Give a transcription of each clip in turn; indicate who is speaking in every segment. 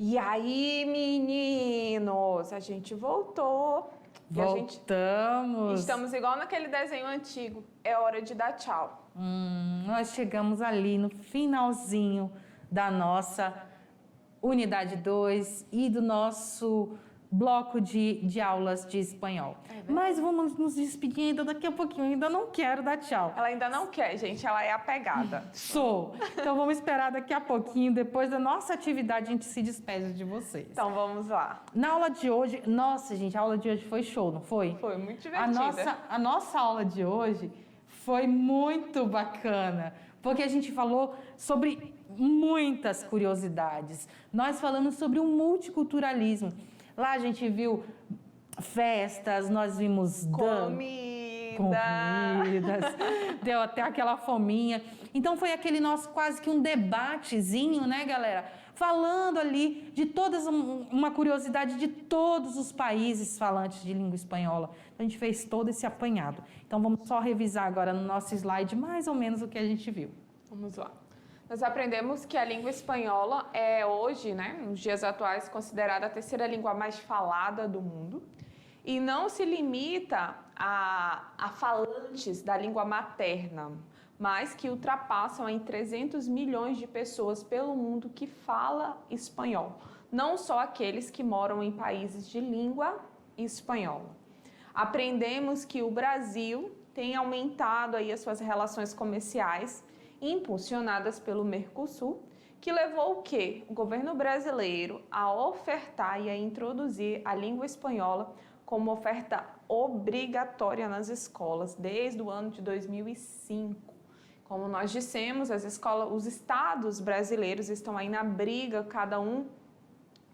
Speaker 1: E aí, meninos, a gente voltou.
Speaker 2: Voltamos.
Speaker 1: Estamos igual naquele desenho antigo. É hora de dar tchau.
Speaker 2: Nós chegamos ali no finalzinho da nossa unidade 2 e do nosso bloco de aulas de espanhol. Mas vamos nos despedir ainda daqui a pouquinho. Ainda não quero dar tchau.
Speaker 1: Ela ainda não quer, gente. Ela é apegada.
Speaker 2: Sou. Então vamos esperar daqui a pouquinho. Depois da nossa atividade, a gente se despede de vocês.
Speaker 1: Então vamos lá.
Speaker 2: Na aula de hoje... Nossa, gente, a aula de hoje foi show, não foi?
Speaker 1: Foi muito divertida.
Speaker 2: A nossa aula de hoje foi muito bacana, porque a gente falou sobre muitas curiosidades. Nós falamos sobre o multiculturalismo. Lá a gente viu festas, nós vimos comidas, deu até aquela fominha. Então foi aquele nosso quase que um debatezinho, né, galera? Falando ali de todas, uma curiosidade de todos os países falantes de língua espanhola. Então a gente fez todo esse apanhado. Então vamos só revisar agora no nosso slide mais ou menos o que a gente viu.
Speaker 1: Vamos lá. Nós aprendemos que a língua espanhola é hoje, né, nos dias atuais, considerada a terceira língua mais falada do mundo e não se limita a falantes da língua materna, mas que ultrapassam em 300 milhões de pessoas pelo mundo que fala espanhol, não só aqueles que moram em países de língua espanhola. Aprendemos que o Brasil tem aumentado aí as suas relações comerciais impulsionadas pelo Mercosul, que levou o quê? O governo brasileiro a ofertar e a introduzir a língua espanhola como oferta obrigatória nas escolas desde o ano de 2005. Como nós dissemos, os estados brasileiros estão aí na briga, cada um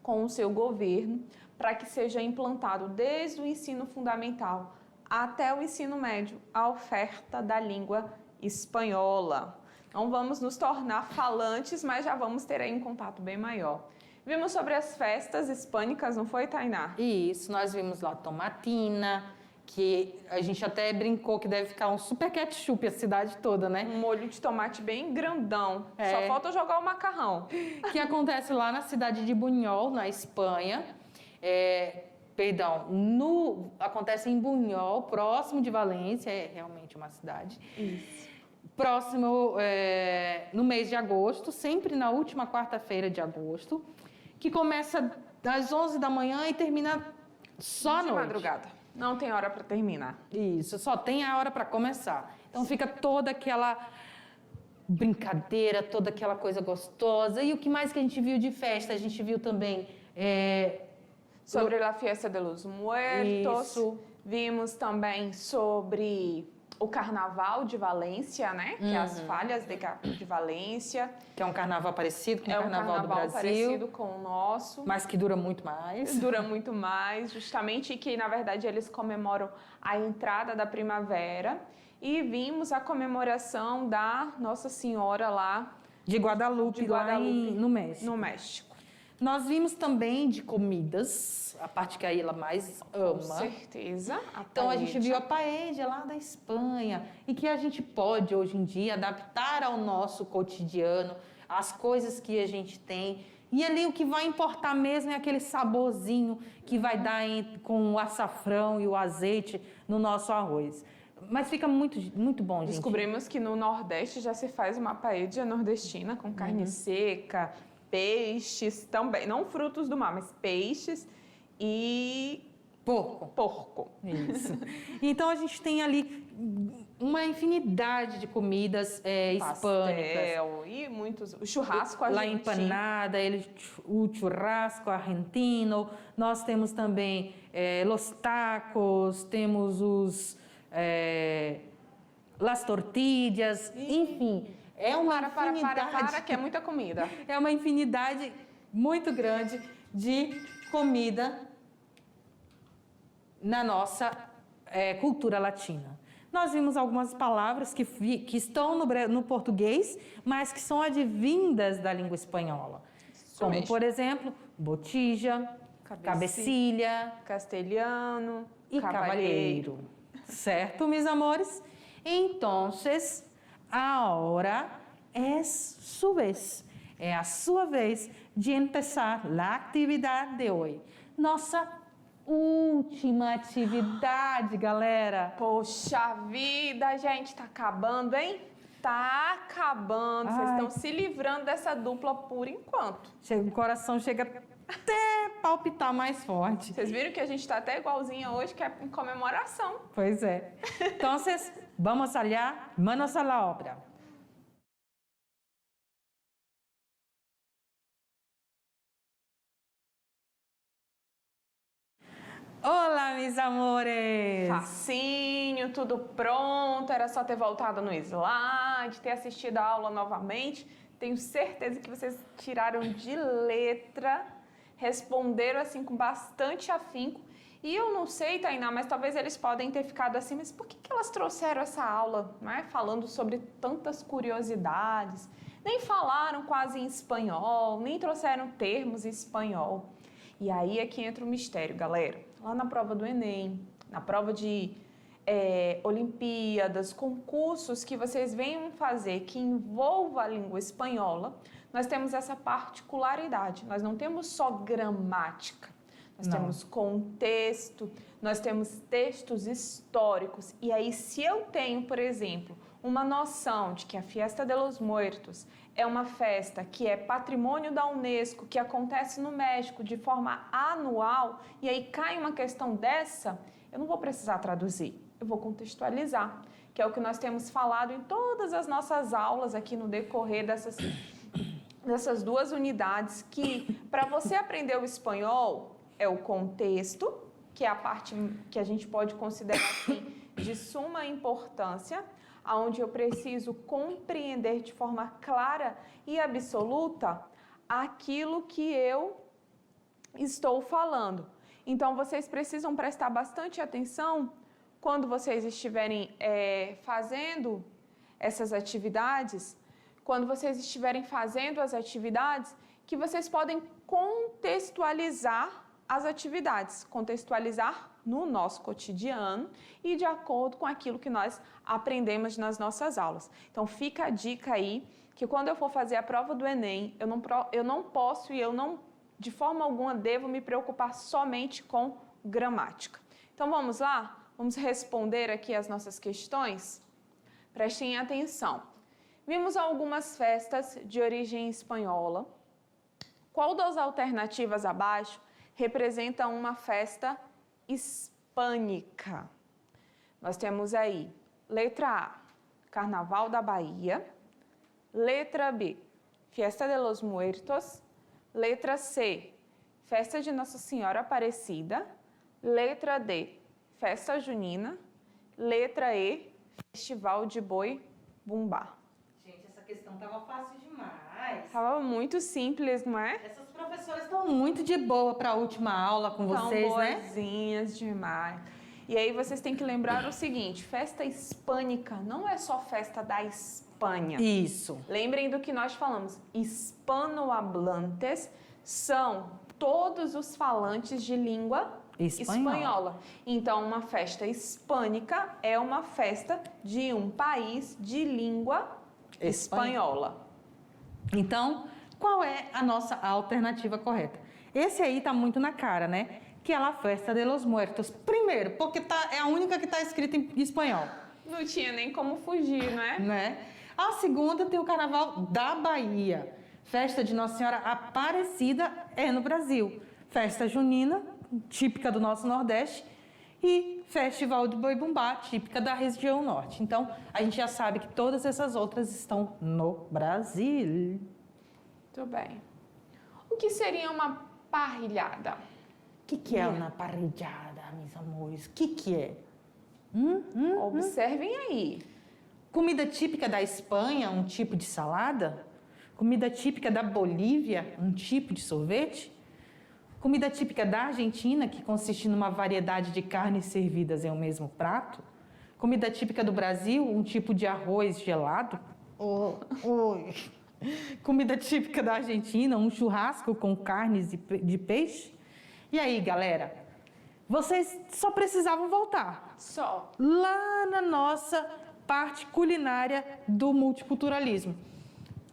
Speaker 1: com o seu governo, para que seja implantado desde o ensino fundamental até o ensino médio a oferta da língua espanhola. Não vamos nos tornar falantes, mas já vamos ter aí um contato bem maior. Vimos sobre as festas hispânicas, não foi, Tainá?
Speaker 2: Isso, nós vimos lá Tomatina, que a gente até brincou que deve ficar um super ketchup a cidade toda, né?
Speaker 1: Um molho de tomate bem grandão. Só falta jogar o macarrão.
Speaker 2: Que acontece lá na cidade de Buñol, na Espanha. Acontece em Buñol, próximo de Valência, é realmente uma cidade.
Speaker 1: Isso.
Speaker 2: Próximo, no mês de agosto, sempre na última quarta-feira de agosto, que começa às 11 da manhã e termina só à noite.
Speaker 1: De madrugada. Não tem hora para terminar.
Speaker 2: Isso, só tem a hora para começar. Então fica toda aquela brincadeira, toda aquela coisa gostosa. E o que mais que a gente viu de festa? A gente viu também...
Speaker 1: sobre a Fiesta de los Muertos.
Speaker 2: Isso.
Speaker 1: Vimos também sobre o Carnaval de Valência, né? Que é as falhas de Valência.
Speaker 2: Que é um carnaval parecido com o Carnaval do
Speaker 1: Carnaval
Speaker 2: Brasil.
Speaker 1: parecido com o nosso.
Speaker 2: Mas que dura muito mais.
Speaker 1: Dura muito mais, justamente que, na verdade, eles comemoram a entrada da primavera. E vimos a comemoração da Nossa Senhora lá...
Speaker 2: De Guadalupe, lá no México.
Speaker 1: No México.
Speaker 2: Nós vimos também de comidas, a parte que a Ilha mais ama.
Speaker 1: Com certeza.
Speaker 2: Então a gente viu a paella lá da Espanha e que a gente pode hoje em dia adaptar ao nosso cotidiano, as coisas que a gente tem. E ali o que vai importar mesmo é aquele saborzinho que vai dar com o açafrão e o azeite no nosso arroz. Mas fica muito, muito bom, gente.
Speaker 1: Descobrimos que no Nordeste já se faz uma paella nordestina com carne seca, peixes também, não frutos do mar, mas peixes e porco.
Speaker 2: Isso. Então a gente tem ali uma infinidade de comidas hispânicas.
Speaker 1: E muitos, o churrasco argentino.
Speaker 2: La empanada, o churrasco argentino. Nós temos também los tacos, temos las tortillas, enfim. É uma infinidade.
Speaker 1: Que é muita comida.
Speaker 2: É uma infinidade muito grande de comida na nossa cultura latina. Nós vimos algumas palavras que estão no português, mas que são advindas da língua espanhola. Como, por exemplo, botija, cabecilha,
Speaker 1: castelhano
Speaker 2: e cavalheiro. Certo, meus amores? Então, ahora es su vez. é a sua vez de começar a atividade de hoje. Nossa última atividade, galera.
Speaker 1: Poxa vida, gente, tá acabando, hein? Tá acabando. Vocês estão se livrando dessa dupla por enquanto.
Speaker 2: O coração chega até palpitar mais forte.
Speaker 1: Vocês viram que a gente tá até igualzinha hoje, que é em comemoração.
Speaker 2: Pois é. Então, vamos allá, manos a la obra. Olá, meus amores!
Speaker 1: Facinho, tudo pronto, era só ter voltado no slide, ter assistido a aula novamente. Tenho certeza que vocês tiraram de letra, responderam assim com bastante afinco. E eu não sei, Tainá, mas talvez eles podem ter ficado assim, mas por que elas trouxeram essa aula, né? Falando sobre tantas curiosidades, nem falaram quase em espanhol, nem trouxeram termos em espanhol. E aí é que entra o mistério, galera. Lá na prova do Enem, na prova de Olimpíadas, concursos que vocês venham fazer que envolva a língua espanhola, nós temos essa particularidade. Nós não temos só gramática, nós temos contexto, nós temos textos históricos. E aí, se eu tenho, por exemplo, uma noção de que a Fiesta de los Muertos é uma festa que é patrimônio da Unesco, que acontece no México de forma anual, e aí cai uma questão dessa, eu não vou precisar traduzir, eu vou contextualizar, que é o que nós temos falado em todas as nossas aulas aqui no decorrer dessas duas unidades, que para você aprender o espanhol é o contexto, que é a parte que a gente pode considerar assim, de suma importância, onde eu preciso compreender de forma clara e absoluta aquilo que eu estou falando. Então, vocês precisam prestar bastante atenção quando vocês estiverem fazendo essas atividades, quando vocês estiverem fazendo as atividades, que vocês podem contextualizar as atividades, contextualizar no nosso cotidiano e de acordo com aquilo que nós aprendemos nas nossas aulas. Então, fica a dica aí, que quando eu for fazer a prova do Enem, eu não posso e eu não, de forma alguma, devo me preocupar somente com gramática. Então, vamos lá? Vamos responder aqui as nossas questões? Prestem atenção. Vimos algumas festas de origem espanhola. Qual das alternativas abaixo representa uma festa hispânica? Nós temos aí, letra A, Carnaval da Bahia. Letra B, Fiesta de los Muertos. Letra C, Festa de Nossa Senhora Aparecida. Letra D, Festa Junina. Letra E, Festival de Boi Bumbá.
Speaker 2: Gente, essa questão estava fácil demais.
Speaker 1: Estava muito simples, não é?
Speaker 2: Essas professoras estão muito de boa para a última aula com vocês, né?
Speaker 1: Estão boazinhas demais. E aí vocês têm que lembrar o seguinte, festa hispânica não é só festa da Espanha.
Speaker 2: Isso.
Speaker 1: Lembrem do que nós falamos, hispanohablantes são todos os falantes de língua espanhola. Então, uma festa hispânica é uma festa de um país de língua espanhola. Então, qual é a nossa alternativa correta? Esse aí tá muito na cara, né? Que é a Festa de los Muertos. Primeiro, porque é a única que está escrita em espanhol. Não tinha nem como fugir,
Speaker 2: né? A segunda tem o Carnaval da Bahia. Festa de Nossa Senhora Aparecida é no Brasil. Festa junina, típica do nosso Nordeste. E Festival de Boi Bumbá, típica da região Norte. Então, a gente já sabe que todas essas outras estão no Brasil.
Speaker 1: Muito bem. O que seria uma parrilhada?
Speaker 2: O que é uma parrilhada, meus amores? O que é?
Speaker 1: Observem aí.
Speaker 2: Comida típica da Espanha, um tipo de salada? Comida típica da Bolívia, um tipo de sorvete? Comida típica da Argentina, que consiste numa variedade de carnes servidas em um mesmo prato? Comida típica do Brasil, um tipo de arroz gelado? Comida típica da Argentina, um churrasco com carnes de peixe? E aí, galera? Vocês só precisavam voltar.
Speaker 1: Só.
Speaker 2: Lá na nossa parte culinária do multiculturalismo.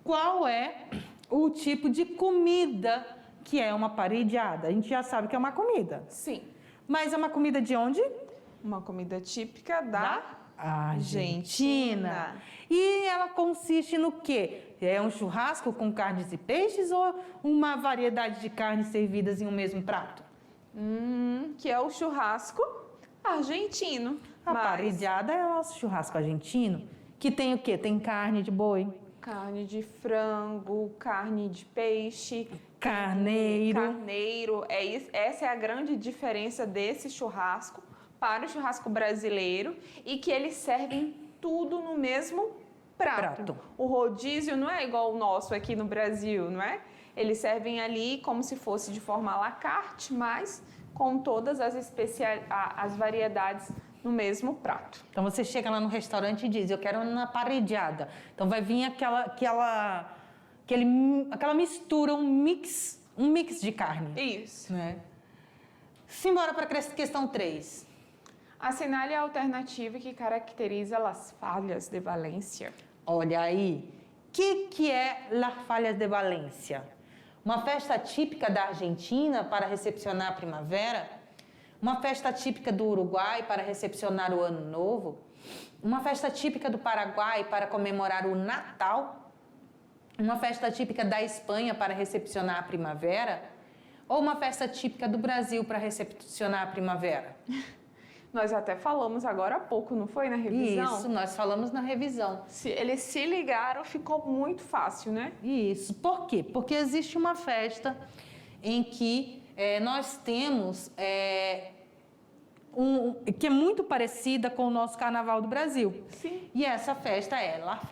Speaker 2: Qual é o tipo de comida que é uma parrilhada. A gente já sabe que é uma comida.
Speaker 1: Sim.
Speaker 2: Mas é uma comida de onde?
Speaker 1: Uma comida típica da
Speaker 2: Argentina. E ela consiste no quê? É um churrasco com carnes e peixes ou uma variedade de carnes servidas em um mesmo prato?
Speaker 1: Que é o churrasco argentino.
Speaker 2: A parrilhada é o nosso churrasco argentino, que tem o quê? Tem carne de boi,
Speaker 1: Carne de frango, carne de peixe,
Speaker 2: carneiro.
Speaker 1: carneiro. Essa é a grande diferença desse churrasco para o churrasco brasileiro e que eles servem tudo no mesmo prato. O rodízio não é igual o nosso aqui no Brasil, não é? Eles servem ali como se fosse de forma à la carte, mas com todas as variedades no mesmo prato.
Speaker 2: Então você chega lá no restaurante e diz, eu quero uma parrilhada. Então vai vir aquela mistura, um mix de carne.
Speaker 1: Isso.
Speaker 2: Né? Simbora para a questão 3.
Speaker 1: Assinale a alternativa que caracteriza as falhas de Valência.
Speaker 2: Olha aí, o que é Las Fallas de Valência? Uma festa típica da Argentina para recepcionar a primavera? Uma festa típica do Uruguai para recepcionar o Ano Novo? Uma festa típica do Paraguai para comemorar o Natal? Uma festa típica da Espanha para recepcionar a primavera? Ou uma festa típica do Brasil para recepcionar a primavera?
Speaker 1: Nós até falamos agora há pouco, não foi, na revisão?
Speaker 2: Isso, nós falamos na revisão.
Speaker 1: Eles se ligaram, ficou muito fácil, né?
Speaker 2: Isso. Por quê? Porque existe uma festa em que nós temos que é muito parecida com o nosso Carnaval do Brasil.
Speaker 1: Sim.
Speaker 2: E essa festa é Las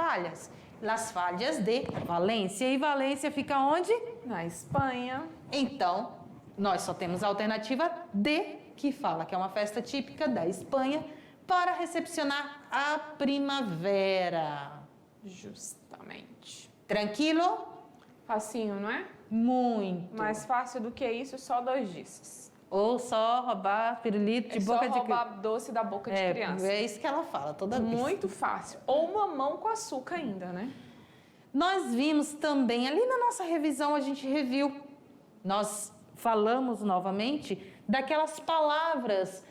Speaker 2: Fallas de Valência. E Valência fica onde?
Speaker 1: Na Espanha.
Speaker 2: Então, nós só temos a alternativa D, que fala que é uma festa típica da Espanha para recepcionar a primavera.
Speaker 1: Justamente.
Speaker 2: Tranquilo?
Speaker 1: Facinho, não é?
Speaker 2: Muito.
Speaker 1: Mais fácil do que isso, só 2 disses.
Speaker 2: Ou só roubar pirulito de boca
Speaker 1: só
Speaker 2: de
Speaker 1: roubar doce da boca de criança.
Speaker 2: É isso que ela fala toda vez.
Speaker 1: Muito fácil. Ou mamão com açúcar ainda, né?
Speaker 2: Nós vimos também, ali na nossa revisão, a gente reviu. Nós falamos novamente daquelas palavras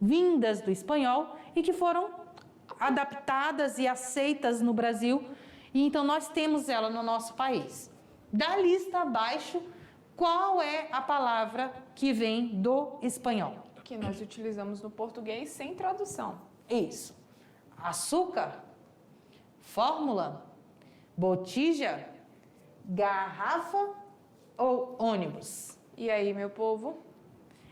Speaker 2: vindas do espanhol e que foram adaptadas e aceitas no Brasil. E então nós temos ela no nosso país. Da lista abaixo, qual é a palavra que vem do espanhol?
Speaker 1: Que nós utilizamos no português sem tradução.
Speaker 2: Isso. Açúcar, fórmula, botija, garrafa ou ônibus?
Speaker 1: E aí, meu povo?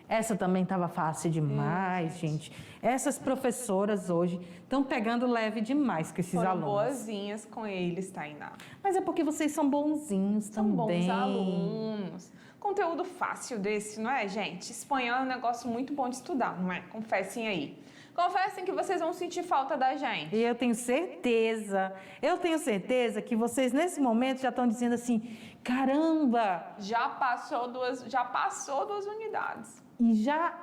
Speaker 2: Essa também estava fácil demais, gente. Essas professoras hoje estão pegando leve demais com esses
Speaker 1: Foram
Speaker 2: alunos.
Speaker 1: boazinhas com eles, Tainá.
Speaker 2: Mas é porque vocês são bonzinhos também.
Speaker 1: São bons alunos. Conteúdo fácil desse, não é, gente? Espanhol é um negócio muito bom de estudar, não é? Confessem aí. Confessem que vocês vão sentir falta da gente.
Speaker 2: E eu tenho certeza que vocês nesse momento já estão dizendo assim, caramba!
Speaker 1: Já passou duas unidades.
Speaker 2: E já,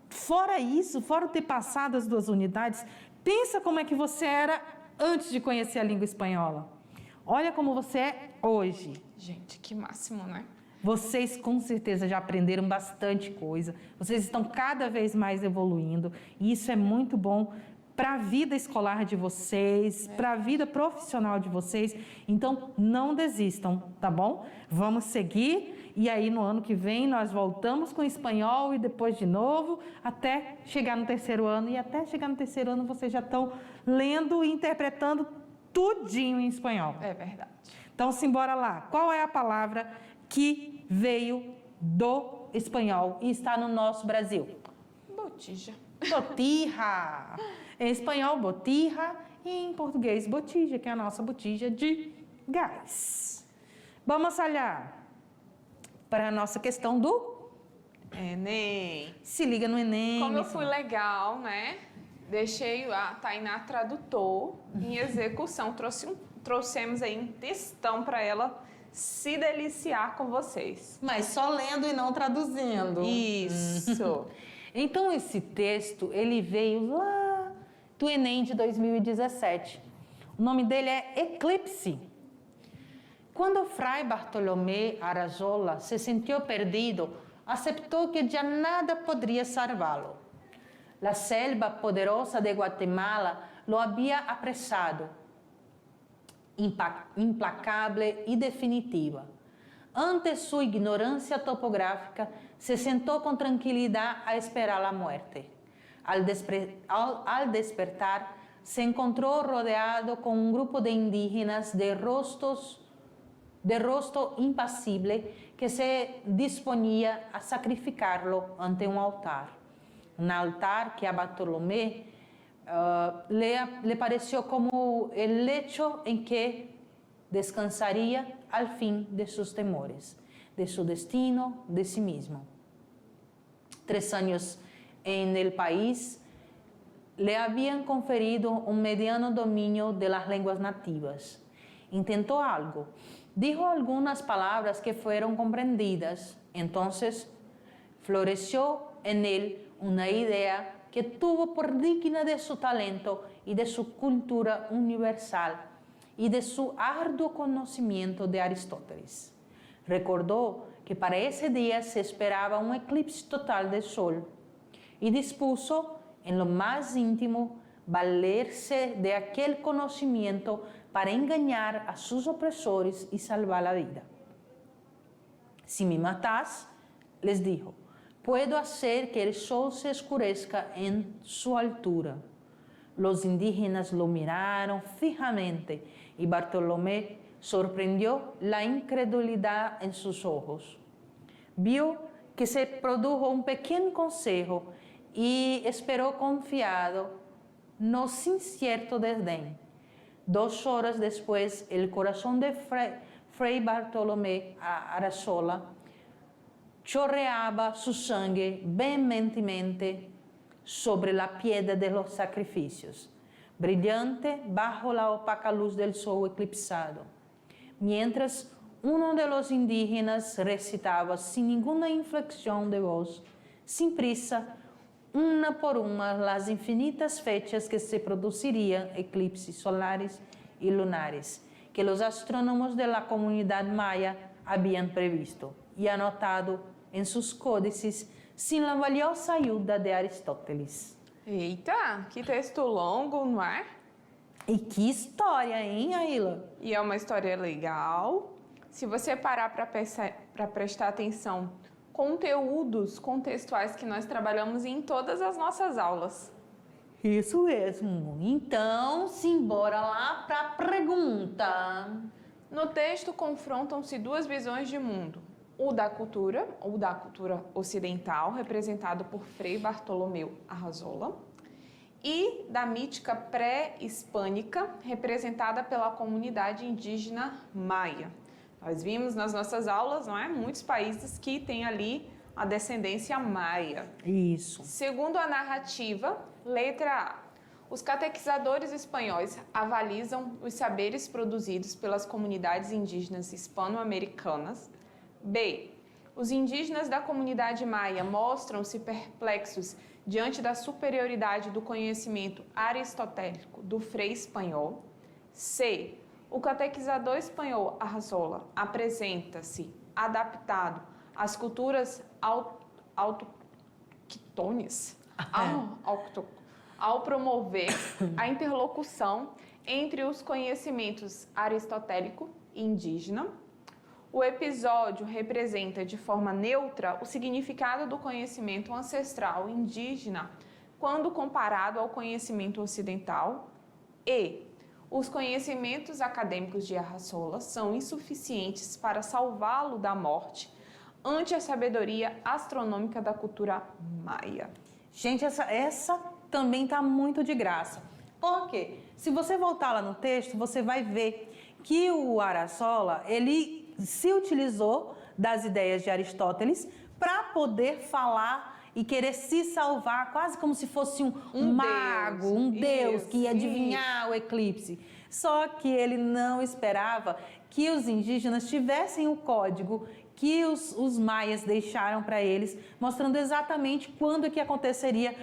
Speaker 2: fora isso, fora ter passado as 2 unidades, pensa como é que você era antes de conhecer a língua espanhola. Olha como você é hoje.
Speaker 1: Gente, que máximo, né?
Speaker 2: Vocês com certeza já aprenderam bastante coisa. Vocês estão cada vez mais evoluindo. E isso é muito bom para a vida escolar de vocês, para a vida profissional de vocês. Então, não desistam, tá bom? Vamos seguir. E aí, no ano que vem, nós voltamos com espanhol e depois de novo, até chegar no 3º ano. E até chegar no 3º ano, vocês já estão lendo e interpretando tudinho em espanhol.
Speaker 1: É verdade.
Speaker 2: Então, simbora lá. Qual é a palavra que veio do espanhol e está no nosso Brasil?
Speaker 1: Botija.
Speaker 2: Botija. Em espanhol, botija. E em português, botija, que é a nossa botija de gás. Vamos olhar para a nossa questão do
Speaker 1: Enem.
Speaker 2: Se liga no Enem.
Speaker 1: Como eu fui legal, né? Deixei a Tainá tradutor em execução. Trouxemos aí um textão para ela se deliciar com vocês.
Speaker 2: Mas só lendo e não traduzindo.
Speaker 1: Isso.
Speaker 2: Então, esse texto, ele veio lá do Enem de 2017. O nome dele é Eclipse. Quando Fray Bartolomé Arrazola se sentiu perdido, aceitou que já nada poderia salvá-lo. A selva poderosa de Guatemala lo havia apressado, implacável e definitiva. Ante sua ignorância topográfica, se sentou com tranquilidade a esperar a morte. Al despertar, se encontrou rodeado com um grupo de indígenas de rosto impassível que se disponia a sacrificá-lo ante um altar. Um altar que a Bartolomé le pareceu como o lecho em que descansaria al fim de seus temores, de seu destino, de si mesmo. 3 anos en el país le habían conferido un mediano dominio de las lenguas nativas. Intentó algo, dijo algunas palabras que fueron comprendidas, entonces floreció en él una idea que tuvo por digna de su talento y de su cultura universal y de su arduo conocimiento de Aristóteles. Recordó que para ese día se esperaba un eclipse total del sol y dispuso, en lo más íntimo, valerse de aquel conocimiento para engañar a sus opresores y salvar la vida. Si me matás, les dijo, puedo hacer que el sol se oscurezca en su altura. Los indígenas lo miraron fijamente y Bartolomé sorprendió la incredulidad en sus ojos. Vio que se produjo un pequeño consejo y esperó confiado, no sin cierto desdén. 2 horas después, el corazón de Fray Bartolomé Arrazola chorreaba su sangre vehementemente sobre la piedra de los sacrificios, brillante bajo la opaca luz del sol eclipsado, mientras uno de los indígenas recitaba sin ninguna inflexión de voz, sin prisa, una por una, las infinitas fechas que se producirían eclipses solares y lunares, que los astrónomos de la comunidad maya habían previsto y anotado em seus códices sem a valiosa ajuda de Aristóteles.
Speaker 1: Eita, que texto longo, não é?
Speaker 2: E que história, hein, Aila?
Speaker 1: E é uma história legal. Se você parar para prestar atenção, conteúdos contextuais que nós trabalhamos em todas as nossas aulas.
Speaker 2: Isso mesmo. Então, simbora lá para a pergunta.
Speaker 1: No texto confrontam-se 2 visões de mundo. O da cultura ocidental, representado por Frei Bartolomeu Arrazola, e da mítica pré-hispânica, representada pela comunidade indígena maia. Nós vimos nas nossas aulas, não é? Muitos países que têm ali a descendência maia.
Speaker 2: Isso.
Speaker 1: Segundo a narrativa, letra A, os catequizadores espanhóis avalizam os saberes produzidos pelas comunidades indígenas hispano-americanas. B. Os indígenas da comunidade maia mostram-se perplexos diante da superioridade do conhecimento aristotélico do frei espanhol. C. O catequizador espanhol Arrazola apresenta-se adaptado às culturas autoctones ao promover a interlocução entre os conhecimentos aristotélico e indígena. O episódio representa de forma neutra o significado do conhecimento ancestral indígena quando comparado ao conhecimento ocidental. E os conhecimentos acadêmicos de Arrazola são insuficientes para salvá-lo da morte ante a sabedoria astronômica da cultura maia.
Speaker 2: Gente, essa também está muito de graça. Por quê? Se você voltar lá no texto, você vai ver que o Arrazola, ele se utilizou das ideias de Aristóteles para poder falar e querer se salvar, quase como se fosse um mago, um deus que ia adivinhar o eclipse. Só que ele não esperava que os indígenas tivessem o código que os maias deixaram para eles, mostrando exatamente quando que aconteceria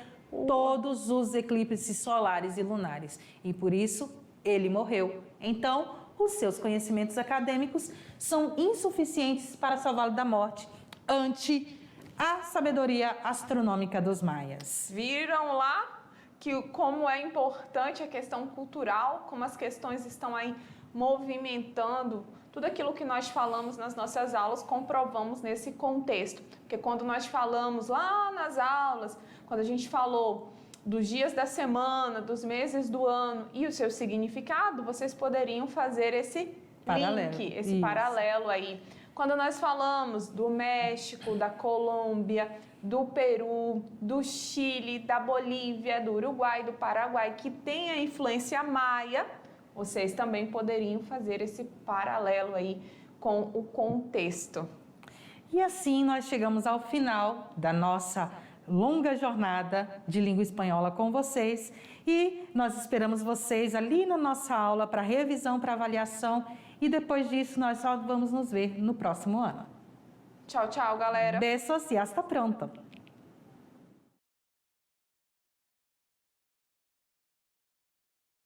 Speaker 2: todos os eclipses solares e lunares. E por isso ele morreu. Então, os seus conhecimentos acadêmicos são insuficientes para salvá-lo da morte ante a sabedoria astronômica dos maias.
Speaker 1: Viram lá que como é importante a questão cultural, como as questões estão aí movimentando tudo aquilo que nós falamos nas nossas aulas, comprovamos nesse contexto. Porque quando nós falamos lá nas aulas, quando a gente falou dos dias da semana, dos meses do ano e o seu significado, vocês poderiam fazer esse link, esse paralelo aí. Quando nós falamos do México, da Colômbia, do Peru, do Chile, da Bolívia, do Uruguai, do Paraguai, que tem a influência maia, vocês também poderiam fazer esse paralelo aí com o contexto.
Speaker 2: E assim nós chegamos ao final da nossa longa jornada de língua espanhola com vocês e nós esperamos vocês ali na nossa aula para revisão, para avaliação e depois disso nós só vamos nos ver no próximo ano.
Speaker 1: Tchau, tchau, galera.
Speaker 2: Besos e hasta pronto.